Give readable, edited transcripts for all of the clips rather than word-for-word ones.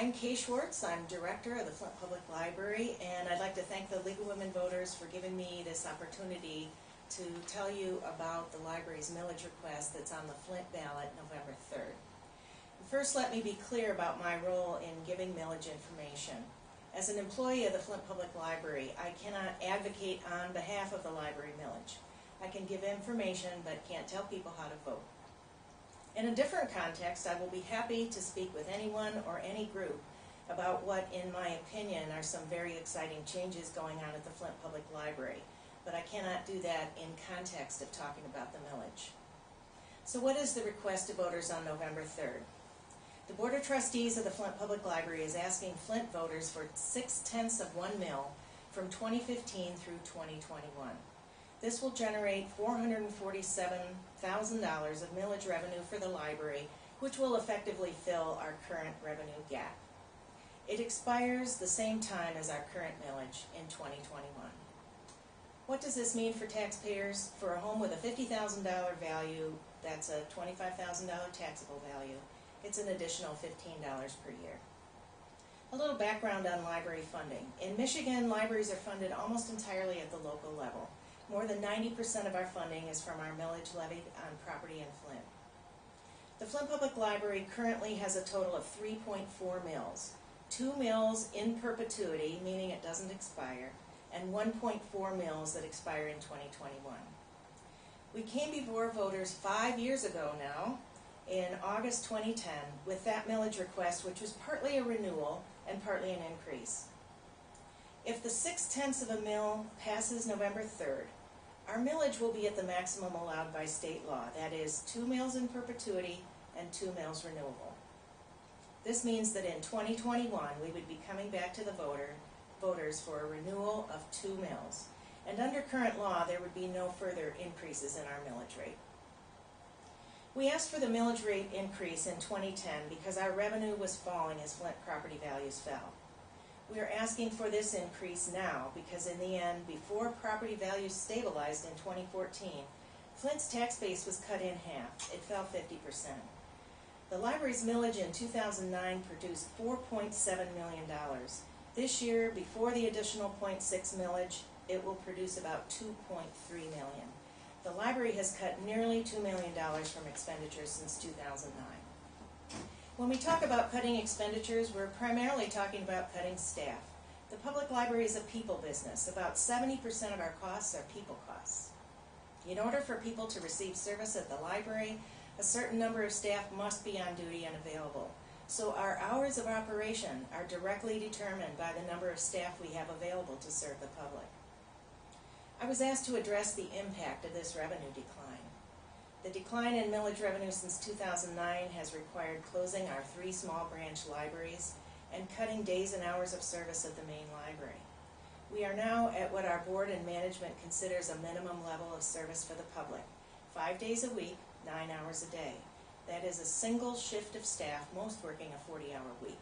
I'm Kay Schwartz. I'm director of the Flint Public Library, and I'd like to thank the League of Women Voters for giving me this opportunity to tell you about the library's millage request that's on the Flint ballot November 3rd. First, let me be clear about my role in giving millage information. As an employee of the Flint Public Library, I cannot advocate on behalf of the library millage. I can give information but can't tell people how to vote. In a different context, I will be happy to speak with anyone or any group about what, in my opinion, are some very exciting changes going on at the Flint Public Library, but I cannot do that in context of talking about the millage. So what is the request to voters on November 3rd? The Board of Trustees of the Flint Public Library is asking Flint voters for 0.6 of 1 mil from 2015 through 2021. This will generate $447,000 of millage revenue for the library, which will effectively fill our current revenue gap. It expires the same time as our current millage in 2021. What does this mean for taxpayers? For a home with a $50,000 value, that's a $25,000 taxable value, it's an additional $15 per year. A little background on library funding. In Michigan, libraries are funded almost entirely at the local level. More than 90% of our funding is from our millage levied on property in Flint. The Flint Public Library currently has a total of 3.4 mills. 2 mills in perpetuity, meaning it doesn't expire, and 1.4 mills that expire in 2021. We came before voters 5 years ago now, in August 2010, with that millage request, which was partly a renewal and partly an increase. If the 0.6 of a mil passes November 3rd, our millage will be at the maximum allowed by state law, that is 2 mills in perpetuity and 2 mills renewable. This means that in 2021 we would be coming back to the voters for a renewal of 2 mills, and under current law there would be no further increases in our millage rate. We asked for the millage rate increase in 2010 because our revenue was falling as Flint property values fell. We are asking for this increase now because in the end, before property values stabilized in 2014, Flint's tax base was cut in half. It fell 50%. The library's millage in 2009 produced $4.7 million. This year, before the additional 0.6 millage, it will produce about $2.3 million. The library has cut nearly $2 million from expenditures since 2009. When we talk about cutting expenditures, we're primarily talking about cutting staff. The public library is a people business. About 70% of our costs are people costs. In order for people to receive service at the library, a certain number of staff must be on duty and available. So our hours of operation are directly determined by the number of staff we have available to serve the public. I was asked to address the impact of this revenue decline. The decline in millage revenue since 2009 has required closing our 3 small branch libraries and cutting days and hours of service at the main library. We are now at what our board and management considers a minimum level of service for the public, 5 days a week, 9 hours a day. That is a single shift of staff, most working a 40-hour week.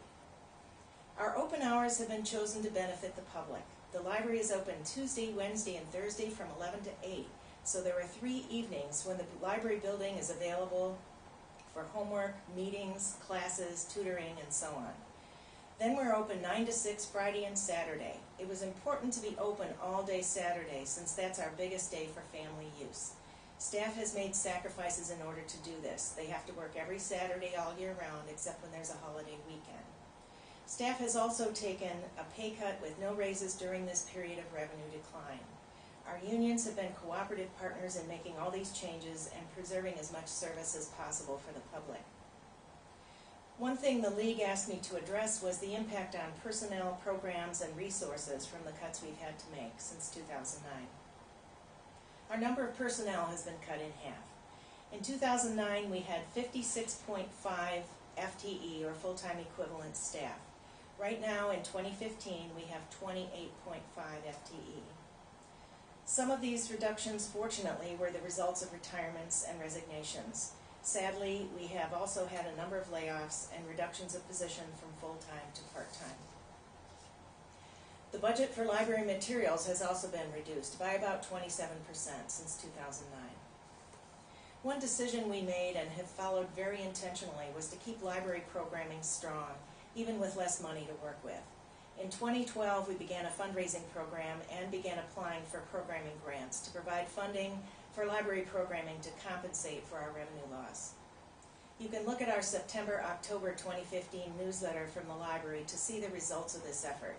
Our open hours have been chosen to benefit the public. The library is open Tuesday, Wednesday, and Thursday from 11 to 8. So there are 3 evenings when the library building is available for homework, meetings, classes, tutoring, and so on. Then we're open 9 to 6 Friday and Saturday. It was important to be open all day Saturday since that's our biggest day for family use. Staff has made sacrifices in order to do this. They have to work every Saturday all year round except when there's a holiday weekend. Staff has also taken a pay cut with no raises during this period of revenue decline. Our unions have been cooperative partners in making all these changes and preserving as much service as possible for the public. One thing the League asked me to address was the impact on personnel, programs, and resources from the cuts we've had to make since 2009. Our number of personnel has been cut in half. In 2009, we had 56.5 FTE, or full-time equivalent staff. Right now, in 2015, we have 28.5 FTE. Some of these reductions, fortunately, were the results of retirements and resignations. Sadly, we have also had a number of layoffs and reductions of position from full-time to part-time. The budget for library materials has also been reduced by about 27% since 2009. One decision we made and have followed very intentionally was to keep library programming strong even with less money to work with. In 2012, we began a fundraising program and began applying for programming grants to provide funding for library programming to compensate for our revenue loss. You can look at our September-October 2015 newsletter from the library to see the results of this effort.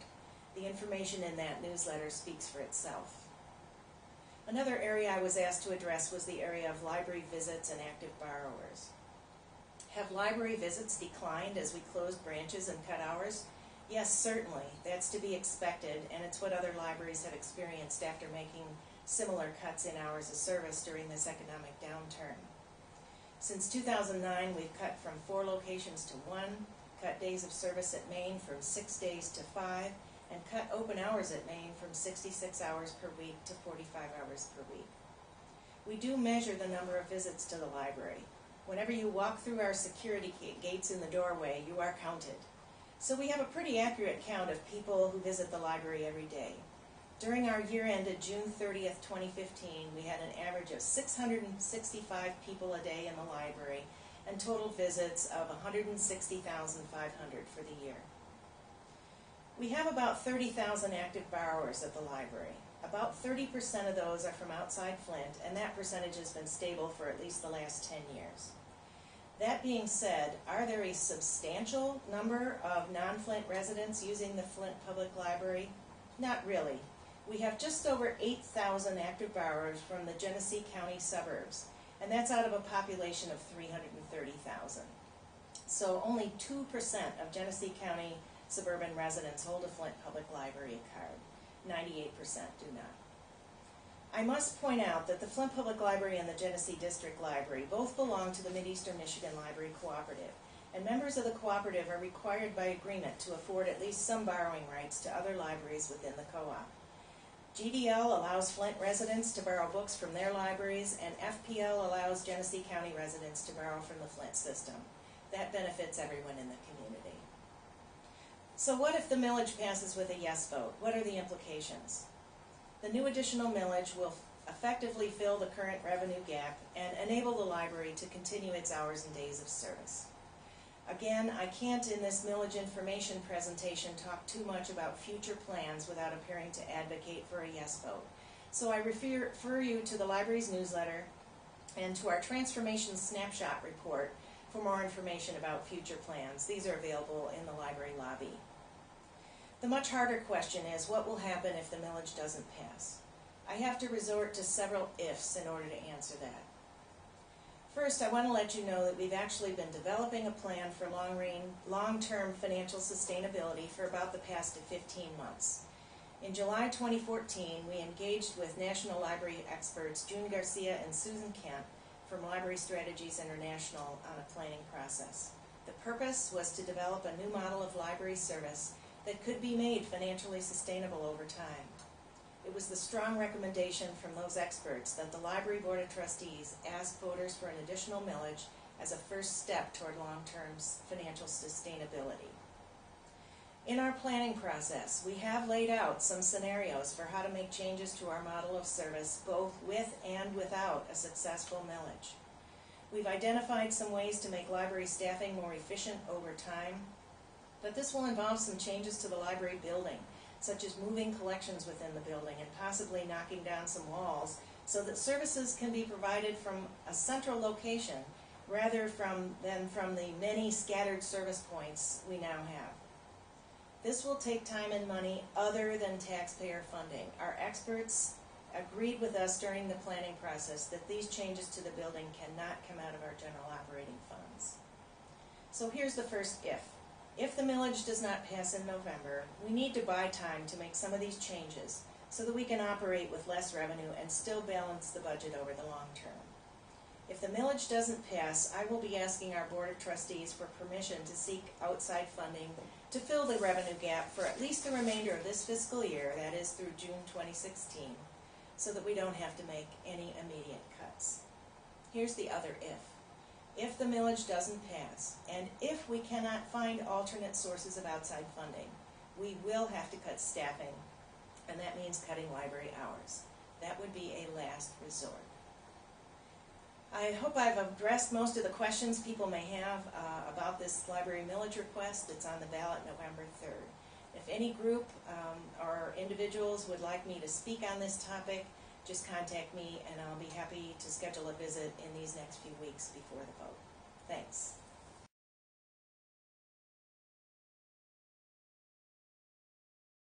The information in that newsletter speaks for itself. Another area I was asked to address was the area of library visits and active borrowers. Have library visits declined as we closed branches and cut hours? Yes, certainly. That's to be expected, and it's what other libraries have experienced after making similar cuts in hours of service during this economic downturn. Since 2009, we've cut from 4 locations to 1, cut days of service at Maine from 6 days to 5, and cut open hours at Maine from 66 hours per week to 45 hours per week. We do measure the number of visits to the library. Whenever you walk through our security gates in the doorway, you are counted. So we have a pretty accurate count of people who visit the library every day. During our year ended June 30th, 2015, we had an average of 665 people a day in the library and total visits of 160,500 for the year. We have about 30,000 active borrowers at the library. About 30% of those are from outside Flint, and that percentage has been stable for at least the last 10 years. That being said, are there a substantial number of non-Flint residents using the Flint Public Library? Not really. We have just over 8,000 active borrowers from the Genesee County suburbs, and that's out of a population of 330,000. So only 2% of Genesee County suburban residents hold a Flint Public Library card. 98% do not. I must point out that the Flint Public Library and the Genesee District Library both belong to the Mid-Eastern Michigan Library Cooperative, and members of the cooperative are required by agreement to afford at least some borrowing rights to other libraries within the co-op. GDL allows Flint residents to borrow books from their libraries, and FPL allows Genesee County residents to borrow from the Flint system. That benefits everyone in the community. So what if the millage passes with a yes vote? What are the implications? The new additional millage will effectively fill the current revenue gap and enable the library to continue its hours and days of service. Again, I can't in this millage information presentation talk too much about future plans without appearing to advocate for a yes vote. So I refer you to the library's newsletter and to our Transformation Snapshot report for more information about future plans. These are available in the library lobby. The much harder question is, what will happen if the millage doesn't pass? I have to resort to several ifs in order to answer that. First, I want to let you know that we've actually been developing a plan for long-term financial sustainability for about the past 15 months. In July 2014, we engaged with national library experts June Garcia and Susan Kent from Library Strategies International on a planning process. The purpose was to develop a new model of library service that could be made financially sustainable over time. It was the strong recommendation from those experts that the Library Board of Trustees ask voters for an additional millage as a first step toward long-term financial sustainability. In our planning process, we have laid out some scenarios for how to make changes to our model of service, both with and without a successful millage. We've identified some ways to make library staffing more efficient over time, but this will involve some changes to the library building, such as moving collections within the building and possibly knocking down some walls so that services can be provided from a central location rather than from the many scattered service points we now have. This will take time and money other than taxpayer funding. Our experts agreed with us during the planning process that these changes to the building cannot come out of our general operating funds. So here's the first if. If the millage does not pass in November, we need to buy time to make some of these changes so that we can operate with less revenue and still balance the budget over the long term. If the millage doesn't pass, I will be asking our Board of Trustees for permission to seek outside funding to fill the revenue gap for at least the remainder of this fiscal year, that is through June 2016, so that we don't have to make any immediate cuts. Here's the other if. If the millage doesn't pass, and if we cannot find alternate sources of outside funding, we will have to cut staffing, and that means cutting library hours. That would be a last resort. I I hope I've addressed most of the questions people may have about this library millage request that's on the ballot November 3rd. If any group or individuals would like me to speak on this topic, just contact me and I'll be happy to schedule a visit in these next few weeks before the vote.